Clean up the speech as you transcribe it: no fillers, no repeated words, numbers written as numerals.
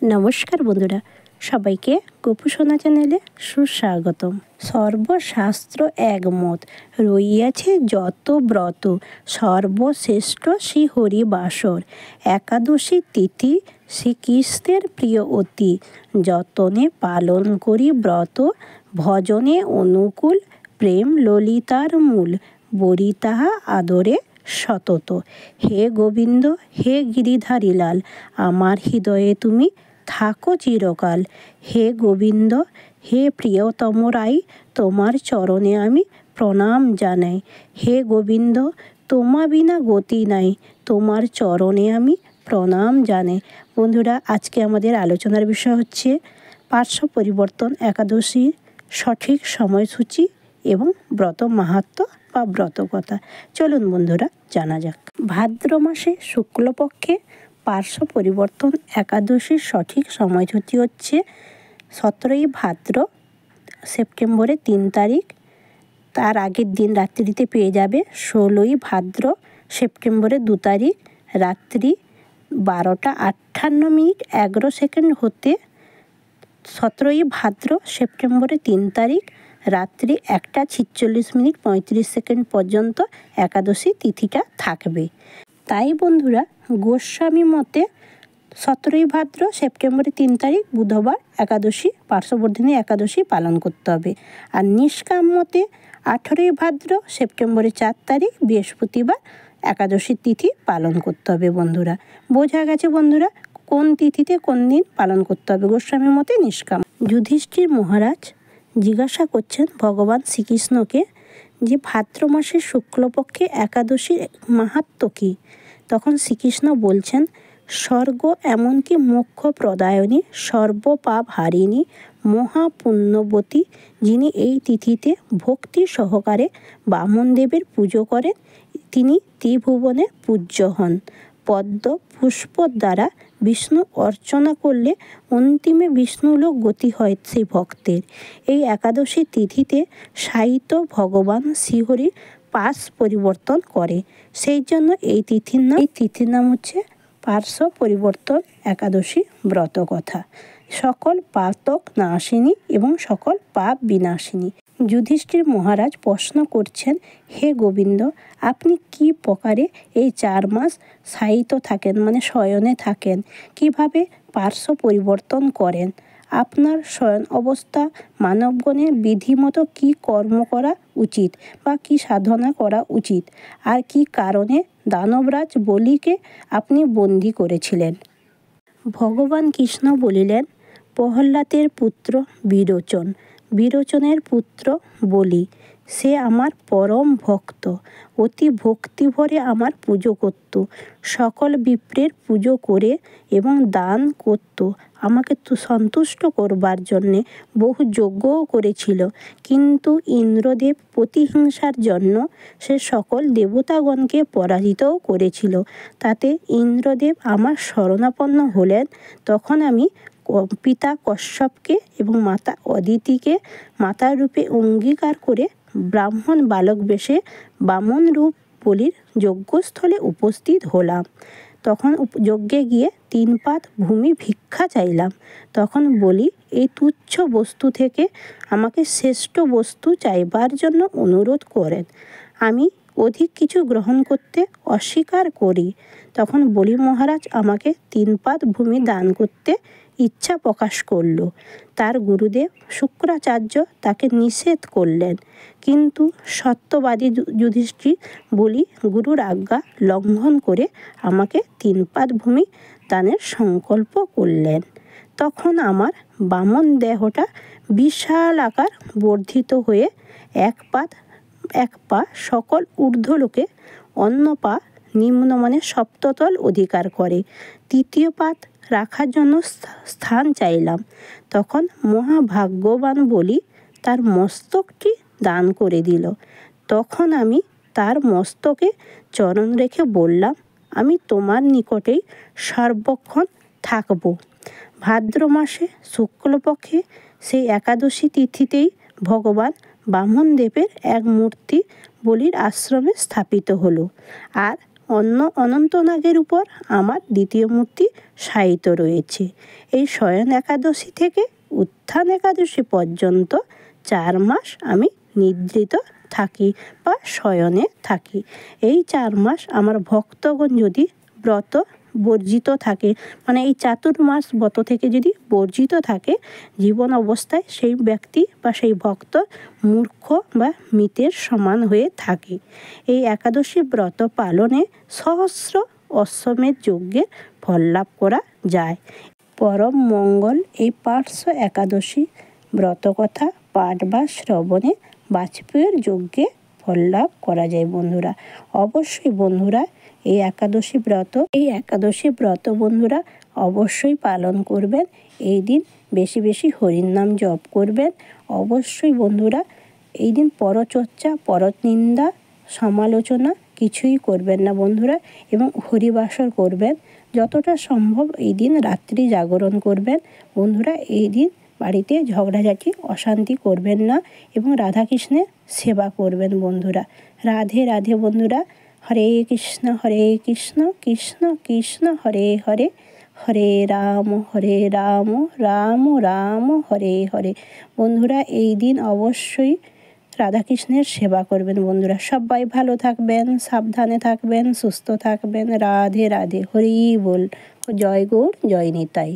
নমস্কার বন্ধুরা, সবাইকে গোপুসোনা চ্যানেলে সুস্বাগতম। সর্বশাস্ত্র একমত, রইয়াছে যত ব্রত, সর্বশ্রেষ্ঠ শ্রী হরিবাসর। একাদশী তিথি শ্রীকৃষ্ণের প্রিয় অতি, যতনে পালন করি ব্রত, ভজনে অনুকূল, প্রেম ললিতার মূল, বরি তাহা আদরে সতত। হে গোবিন্দ, হে গিরিধারীলাল, আমার হৃদয়ে তুমি থাকো চিরকাল। হে গোবিন্দ, হে প্রিয়তম রাই, তোমার চরণে আমি প্রণাম জানাই। হে গোবিন্দ, তোমা বিনা গতি নাই, তোমার চরণে আমি প্রণাম জানাই। বন্ধুরা, আজকে আমাদের আলোচনার বিষয় হচ্ছে পার্শ্ব পরিবর্তন একাদশীর সঠিক সময়সূচি এবং ব্রত মাহাত্ম্য বা ব্রতকথা। চলুন বন্ধুরা জানা যাক। ভাদ্র মাসে শুক্লপক্ষে পার্শ্ব পরিবর্তন একাদশীর সঠিক সময়সূচি হচ্ছে 17ই ভাদ্র, সেপ্টেম্বরের 3 তারিখ। তার আগের দিন রাত্রিতে পেয়ে যাবে 16ই ভাদ্র, সেপ্টেম্বরের 2 তারিখ রাত্রি 12টা 58 মিনিট 11 সেকেন্ড হতে 17ই ভাদ্র, সেপ্টেম্বরের 3 তারিখ রাত্রি 1টা 46 মিনিট 35 সেকেন্ড পর্যন্ত একাদশী তিথিটা থাকবে। তাই বন্ধুরা, গোস্বামী মতে 17ই ভাদ্র, সেপ্টেম্বরের 3 তারিখ বুধবার একাদশী, পার্শ্ববর্তিনী একাদশী পালন করতে হবে। আর নিষ্কাম মতে 18ই ভাদ্র, সেপ্টেম্বরের 4 তারিখ বৃহস্পতিবার একাদশী তিথি পালন করতে হবে। বন্ধুরা, বোঝা গেছে বন্ধুরা কোন তিথিতে কোন দিন পালন করতে হবে। গোস্বামী মতে নিষ্কাম। যুধিষ্ঠির মহারাজ জিজ্ঞাসা করছেন ভগবান শ্রীকৃষ্ণকে যে ভাদ্র মাসের শুক্লপক্ষে একাদশীর মাহাত্ম্য কী। তখন শ্রীকৃষ্ণ বলছেন, স্বর্গ এমনকি মোক্ষ প্রদায়নী, সর্বপাপ হারিণী, মহাপুণ্যবতী, যিনি এই তিথিতে ভক্তি সহকারে বামনদেবের পুজো করেন, তিনি ত্রিভুবনে পূজ্য হন। পদ্ম পুষ্প দ্বারা বিষ্ণু অর্চনা করলে অন্তিমে বিষ্ণুলোক গতি হয় সেই ভক্তের। এই একাদশী তিথিতে সাহিত্য ভগবান শ্রীহরি পাশ পরিবর্তন করে, সেই জন্য এই তিথির নাম হচ্ছে পার্শ্ব পরিবর্তন একাদশী ব্রতকথা। সকল পাতক নাশিনী এবং সকল পাপ বিনাশিনী। যুধিষ্ঠির মহারাজ প্রশ্ন করছেন, হে গোবিন্দ, আপনি কি প্রকারে এই 4 মাস শায়িত থাকেন, মানে শয়নে থাকেন, কিভাবে পার্শ্ব পরিবর্তন করেন? আপনার শয়ন অবস্থা মানবগণের বিধিমতো কি কর্ম করা উচিত বা কি সাধনা করা উচিত, আর কি কারণে দানবরাজ বলিকে আপনি বন্দী করেছিলেন? ভগবান কৃষ্ণ বলিলেন, প্রহ্লাদের পুত্র বিরোচন, বিরোচনের পুত্র বলি, সে আমার পরম ভক্ত, অতি ভক্তিভরে আমার পুজো করত, সকল বিপ্রের পুজো করে এবং দান করত, আমাকে সন্তুষ্ট করবার জন্যে বহু যজ্ঞও করেছিল। কিন্তু ইন্দ্রদেব প্রতিহিংসার জন্য সে সকল দেবতাগণকে পরাজিতও করেছিল। তাতে ইন্দ্রদেব আমার শরণাপন্ন হলেন। তখন আমি পিতা কশ্যপকে এবং মাতা অদিতিকে মাতার রূপে অঙ্গীকার করে ব্রাহ্মণ বালক বেশে বামন রূপ বলির যজ্ঞস্থলে উপস্থিত হলাম। তখন যজ্ঞে গিয়ে 3 পাত ভূমি ভিক্ষা চাইলাম। তখন বলি এই তুচ্ছ বস্তু থেকে আমাকে শ্রেষ্ঠ বস্তু চাইবার জন্য অনুরোধ করেন। আমি অধিক কিছু গ্রহণ করতে অস্বীকার করি। তখন বলি মহারাজ আমাকে 3 পাত ভূমি দান করতে ইচ্ছা প্রকাশ করল। তার গুরুদেব শুক্রাচার্য তাকে নিষেধ করলেন, কিন্তু সত্যবাদী যুধিষ্ঠির বলি গুরুর আজ্ঞা লঙ্ঘন করে আমাকে 3 পাত ভূমি দানের সংকল্প করলেন। তখন আমার বামন দেহটা বিশাল আকার বর্ধিত হয়ে এক পা সকল ঊর্ধ্বলোকে, অন্য পা নিম্ন মানে সপ্ততল অধিকার করে। 3য় পাত রাখার জন্য স্থান চাইলাম। তখন মহাভাগ্যবান বলি তার মস্তকটি দান করে দিল। তখন আমি তার মস্তকে চরণ রেখে বললাম, আমি তোমার নিকটেই সর্বক্ষণ থাকব। ভাদ্র মাসে শুক্লপক্ষে সেই একাদশী তিথিতেই ভগবান বামনদেবের এক মূর্তি বলির আশ্রমে স্থাপিত হলো। আর অনন্তনাগের উপর আমার দ্বিতীয় মূর্তি শায়িত রয়েছে। এই শয়ন একাদশী থেকে উত্থান একাদশী পর্যন্ত 4 মাস আমি নিদ্রিত থাকি বা শয়নে থাকি। এই 4 মাস আমার ভক্তগণ যদি ব্রত বর্জিত থাকে, মানে এই চাতুর্মাস ব্রত থেকে যদি বর্জিত থাকে, জীবন অবস্থায় সেই ব্যক্তি বা সেই ভক্ত মূর্খ বা মৃতের সমান হয়ে থাকে। এই একাদশী ব্রত পালনে সহস্র অশ্বমেধ যজ্ঞের ফল লাভ করা যায়। পরম মঙ্গল এই পার্শ্ব একাদশী ব্রতকথা পাঠ বা শ্রবণে বাজপেয়ীর যজ্ঞে ফল লাভ করা যায় বন্ধুরা। অবশ্যই বন্ধুরা এই একাদশী ব্রত বন্ধুরা অবশ্যই পালন করবেন। এই দিন বেশি বেশি হরির নাম জপ করবেন। অবশ্যই বন্ধুরা এই দিন পরচর্চা, পরনিন্দা, সমালোচনা কিছুই করবেন না বন্ধুরা, এবং হরিবাসর করবেন। যতটা সম্ভব এই দিন রাত্রি জাগরণ করবেন বন্ধুরা। এই দিন বাড়িতে ঝগড়াঝাটি অশান্তি করবেন না এবং রাধাকৃষ্ণের সেবা করবেন বন্ধুরা। রাধে রাধে বন্ধুরা। হরে কৃষ্ণ কৃষ্ণ কৃষ্ণ হরে হরে, হরে রাম রাম রাম হরে হরে। বন্ধুরা এই দিন অবশ্যই রাধাকৃষ্ণের সেবা করবেন বন্ধুরা। সবাই ভালো থাকবেন, সাবধানে থাকবেন, সুস্থ থাকবেন। রাধে রাধে, হরি বল। জয় গৌর, জয় নিতাই।